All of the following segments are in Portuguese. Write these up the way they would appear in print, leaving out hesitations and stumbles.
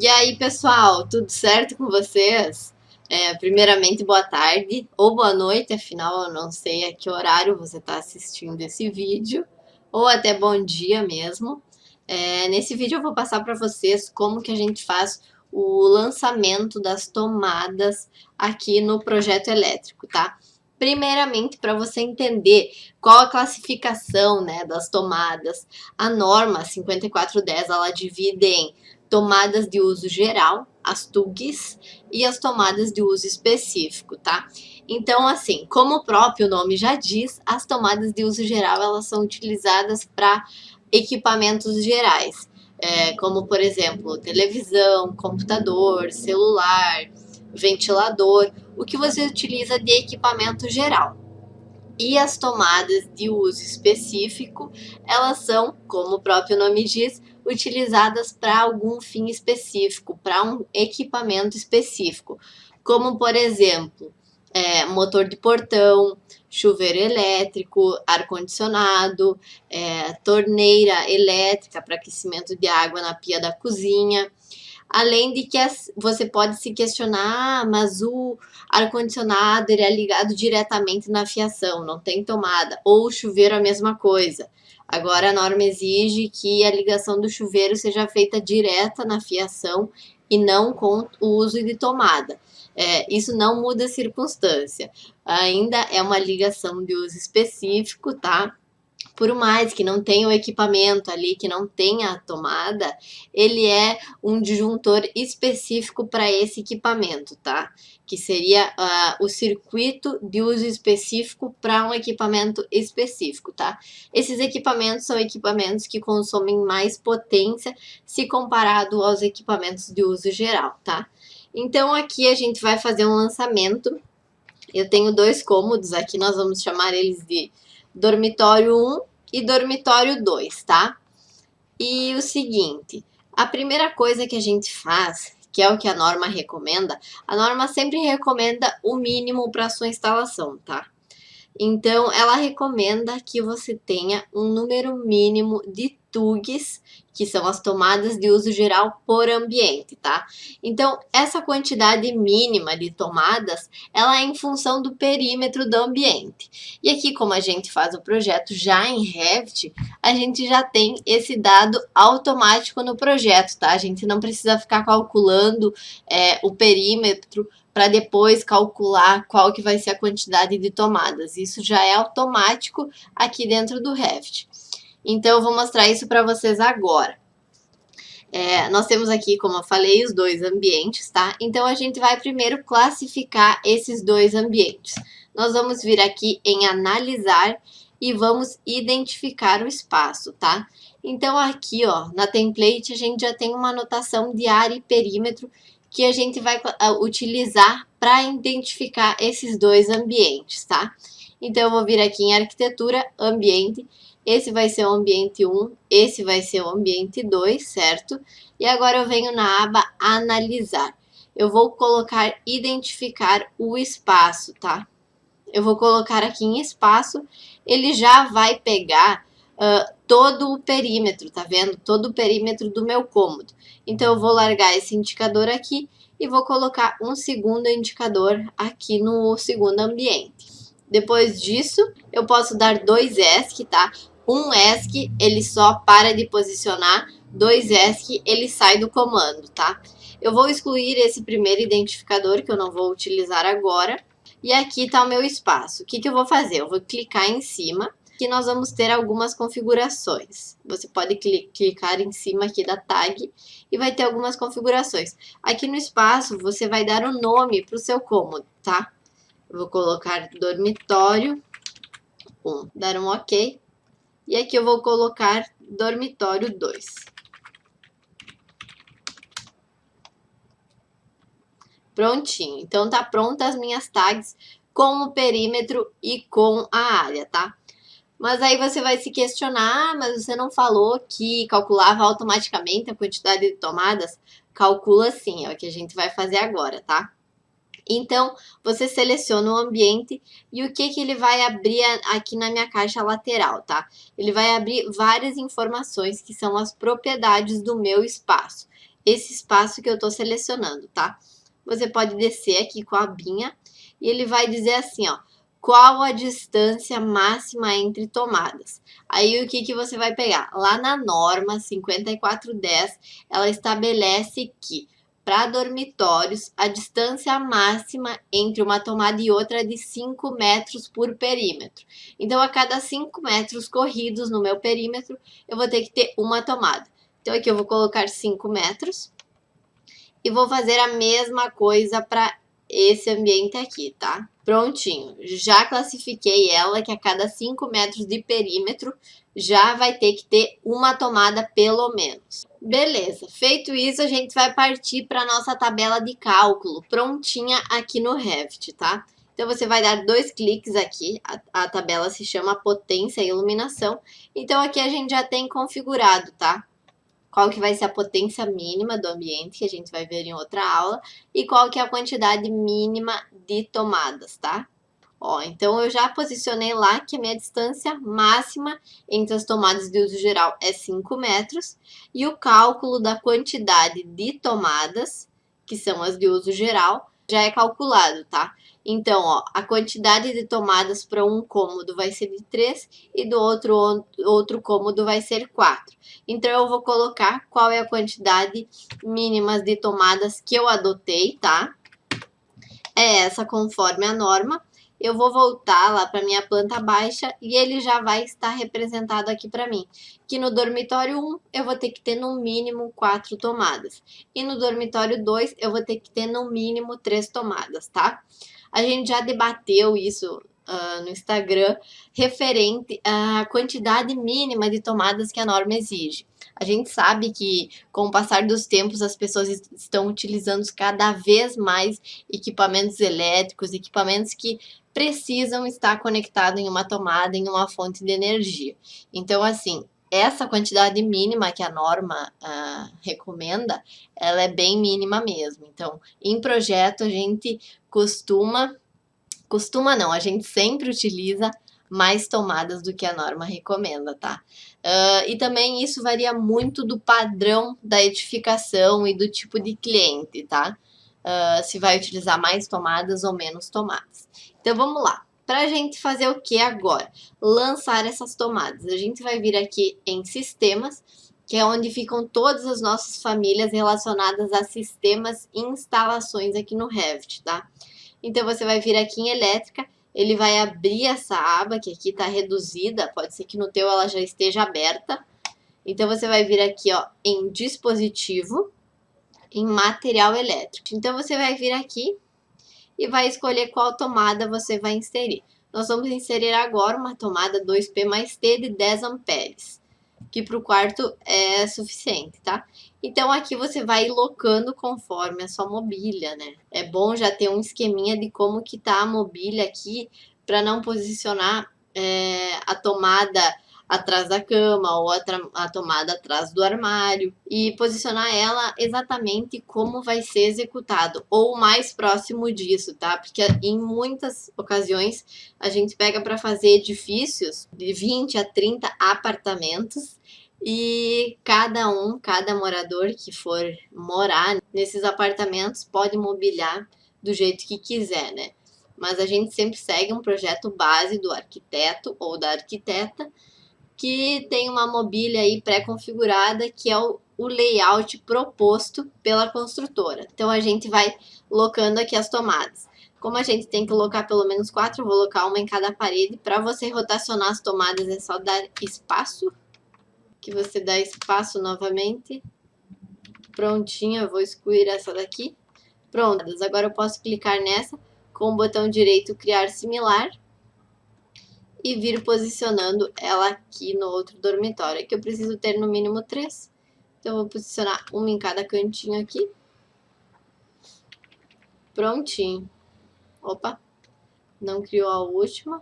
E aí, pessoal, tudo certo com vocês? Primeiramente, boa tarde ou boa noite, afinal, eu não sei a que horário você está assistindo esse vídeo, ou até bom dia mesmo. Nesse vídeo eu vou passar para vocês como que a gente faz o lançamento das tomadas aqui no projeto elétrico, tá? Primeiramente, para você entender qual a classificação, né, das tomadas, a norma 5410 ela divide em tomadas de uso geral, as TUGs, e as tomadas de uso específico, tá? Então, assim, como o próprio nome já diz, as tomadas de uso geral, elas são utilizadas para equipamentos gerais, como, por exemplo, televisão, computador, celular, ventilador, o que você utiliza de equipamento geral. E as tomadas de uso específico, elas são, como o próprio nome diz, utilizadas para algum fim específico, para um equipamento específico, como por exemplo, motor de portão, chuveiro elétrico, ar-condicionado, torneira elétrica para aquecimento de água na pia da cozinha. Além de que você pode se questionar, mas o ar-condicionado ele é ligado diretamente na fiação, não tem tomada. Ou o chuveiro a mesma coisa. Agora a norma exige que a ligação do chuveiro seja feita direta na fiação e não com o uso de tomada. Isso não muda a circunstância. Ainda é uma ligação de uso específico, tá? Por mais que não tenha o equipamento ali, que não tenha a tomada, ele é um disjuntor específico para esse equipamento, tá? Que seria o circuito de uso específico para um equipamento específico, tá? Esses equipamentos são equipamentos que consomem mais potência se comparado aos equipamentos de uso geral, tá? Então aqui a gente vai fazer um lançamento. Eu tenho dois cômodos aqui, nós vamos chamar eles de dormitório 1 e dormitório 2, tá? E o seguinte, a primeira coisa que a gente faz, que é o que a norma recomenda, a norma sempre recomenda o mínimo para sua instalação, tá? Então, ela recomenda que você tenha um número mínimo de TUGs, que são as tomadas de uso geral por ambiente, tá? Então, essa quantidade mínima de tomadas, ela é em função do perímetro do ambiente. E aqui, como a gente faz o projeto já em Revit, a gente já tem esse dado automático no projeto, tá? A gente não precisa ficar calculando o perímetro para depois calcular qual que vai ser a quantidade de tomadas. Isso já é automático aqui dentro do Revit. Então, eu vou mostrar isso para vocês agora. Nós temos aqui, como eu falei, os dois ambientes, tá? Então, a gente vai primeiro classificar esses dois ambientes. Nós vamos vir aqui em analisar e vamos identificar o espaço, tá? Então, aqui, ó, na template, a gente já tem uma anotação de área e perímetro que a gente vai utilizar para identificar esses dois ambientes, tá? Então, eu vou vir aqui em arquitetura, ambiente, esse vai ser o ambiente 1, esse vai ser o ambiente 2, certo? E agora eu venho na aba analisar. Eu vou colocar identificar o espaço, tá? Eu vou colocar aqui em espaço, ele já vai pegar todo o perímetro, tá vendo? Todo o perímetro do meu cômodo. Então, eu vou largar esse indicador aqui e vou colocar um segundo indicador aqui no segundo ambiente. Depois disso, eu posso dar 2 ESC, tá? Um ESC, ele só para de posicionar, 2 ESC, ele sai do comando, tá? Eu vou excluir esse primeiro identificador, que eu não vou utilizar agora. E aqui está o meu espaço. O que eu vou fazer? Eu vou clicar em cima, que nós vamos ter algumas configurações. Você pode clicar em cima aqui da tag e vai ter algumas configurações. Aqui no espaço, você vai dar um nome para o seu cômodo, tá? Eu vou colocar dormitório 1, dar um OK. E aqui eu vou colocar dormitório 2. Prontinho. Então, tá pronta as minhas tags com o perímetro e com a área, tá? Mas aí você vai se questionar, mas você não falou que calculava automaticamente a quantidade de tomadas? Calcula sim, é o que a gente vai fazer agora, tá? Então, você seleciona o ambiente e o que ele vai abrir aqui na minha caixa lateral, tá? Ele vai abrir várias informações que são as propriedades do meu espaço. esse espaço que eu tô selecionando, tá? Você pode descer aqui com a abinha e ele vai dizer assim, ó, qual a distância máxima entre tomadas? Aí o que que você vai pegar? Lá na norma 5410, ela estabelece que para dormitórios, a distância máxima entre uma tomada e outra é de 5 metros por perímetro. Então, a cada 5 metros corridos no meu perímetro, eu vou ter que ter uma tomada. Então, aqui eu vou colocar 5 metros e vou fazer a mesma coisa para esse ambiente aqui, tá? Prontinho. Já classifiquei ela que a cada 5 metros de perímetro já vai ter que ter uma tomada pelo menos. Beleza, feito isso, a gente vai partir para a nossa tabela de cálculo, prontinha aqui no Revit, tá? Então, você vai dar 2 cliques aqui, a tabela se chama potência e iluminação. Então, aqui a gente já tem configurado, tá? Qual que vai ser a potência mínima do ambiente, que a gente vai ver em outra aula, e qual que é a quantidade mínima de tomadas, tá? Ó, então eu já posicionei lá que a minha distância máxima entre as tomadas de uso geral é 5 metros, e o cálculo da quantidade de tomadas, que são as de uso geral, já é calculado, tá? Então, ó, a quantidade de tomadas para um cômodo vai ser de 3 e do outro cômodo vai ser 4. Então, eu vou colocar qual é a quantidade mínima de tomadas que eu adotei, tá? É essa conforme a norma. Eu vou voltar lá para minha planta baixa e ele já vai estar representado aqui para mim. Que no dormitório 1 eu vou ter que ter no mínimo 4 tomadas. E no dormitório 2 eu vou ter que ter no mínimo 3 tomadas, tá? A gente já debateu isso no Instagram, referente à quantidade mínima de tomadas que a norma exige. A gente sabe que, com o passar dos tempos, as pessoas estão utilizando cada vez mais equipamentos elétricos, equipamentos que precisam estar conectados em uma tomada, em uma fonte de energia. Então, assim, essa quantidade mínima que a norma recomenda, ela é bem mínima mesmo. Então, em projeto, a gente não, a gente sempre utiliza mais tomadas do que a norma recomenda, tá? E também isso varia muito do padrão da edificação e do tipo de cliente, tá? Se vai utilizar mais tomadas ou menos tomadas. Então, vamos lá. Para a gente fazer o que agora? Lançar essas tomadas. A gente vai vir aqui em sistemas, que é onde ficam todas as nossas famílias relacionadas a sistemas e instalações aqui no Revit, tá? Então, você vai vir aqui em elétrica, ele vai abrir essa aba, que aqui está reduzida, pode ser que no teu ela já esteja aberta. Então, você vai vir aqui, ó, em dispositivo, em material elétrico. Então, você vai vir aqui e vai escolher qual tomada você vai inserir. Nós vamos inserir agora uma tomada 2P mais T de 10 amperes, que para o quarto é suficiente, tá? Então, aqui você vai locando conforme a sua mobília, né? É bom já ter um esqueminha de como que tá a mobília aqui, para não posicionar a tomada atrás da cama ou a tomada atrás do armário, e posicionar ela exatamente como vai ser executado, ou mais próximo disso, tá? Porque em muitas ocasiões a gente pega para fazer edifícios de 20 a 30 apartamentos, e cada morador que for morar nesses apartamentos pode mobiliar do jeito que quiser, né? Mas a gente sempre segue um projeto base do arquiteto ou da arquiteta, que tem uma mobília aí pré-configurada, que é o layout proposto pela construtora. Então, a gente vai locando aqui as tomadas. Como a gente tem que colocar pelo menos 4, eu vou colocar uma em cada parede. Para você rotacionar as tomadas, é só dar espaço, que você dá espaço novamente. Prontinho, eu vou excluir essa daqui. Pronto, agora eu posso clicar nessa, com o botão direito criar similar, e vir posicionando ela aqui no outro dormitório. Aqui eu preciso ter no mínimo 3. Então, eu vou posicionar uma em cada cantinho aqui. Prontinho. Opa, não criou a última.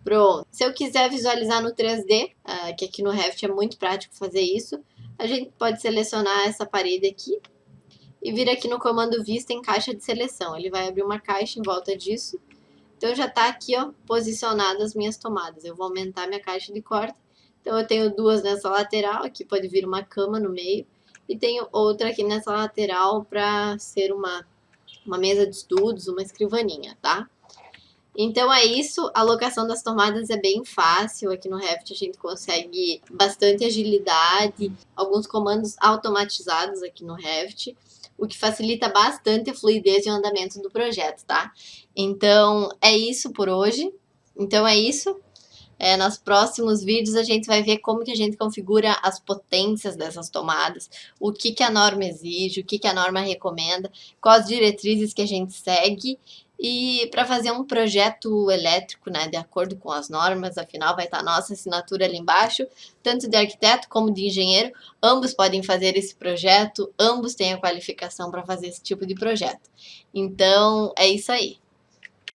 Pronto. Se eu quiser visualizar no 3D, que aqui no Revit é muito prático fazer isso, a gente pode selecionar essa parede aqui e vir aqui no comando vista em caixa de seleção. Ele vai abrir uma caixa em volta disso. Então, já está aqui, ó, posicionadas as minhas tomadas. Eu vou aumentar minha caixa de corte. Então eu tenho duas nessa lateral, aqui pode vir uma cama no meio, e tenho outra aqui nessa lateral para ser uma mesa de estudos, uma escrivaninha, tá? Então é isso, a alocação das tomadas é bem fácil, aqui no Revit a gente consegue bastante agilidade, alguns comandos automatizados aqui no Revit, o que facilita bastante a fluidez e o andamento do projeto, tá? Então é isso por hoje, então é isso. Nos próximos vídeos a gente vai ver como que a gente configura as potências dessas tomadas, o que que a norma exige, o que que a norma recomenda, quais diretrizes que a gente segue e para fazer um projeto elétrico, né, de acordo com as normas, afinal vai estar a nossa assinatura ali embaixo, tanto de arquiteto como de engenheiro, ambos podem fazer esse projeto, ambos têm a qualificação para fazer esse tipo de projeto. Então é isso aí.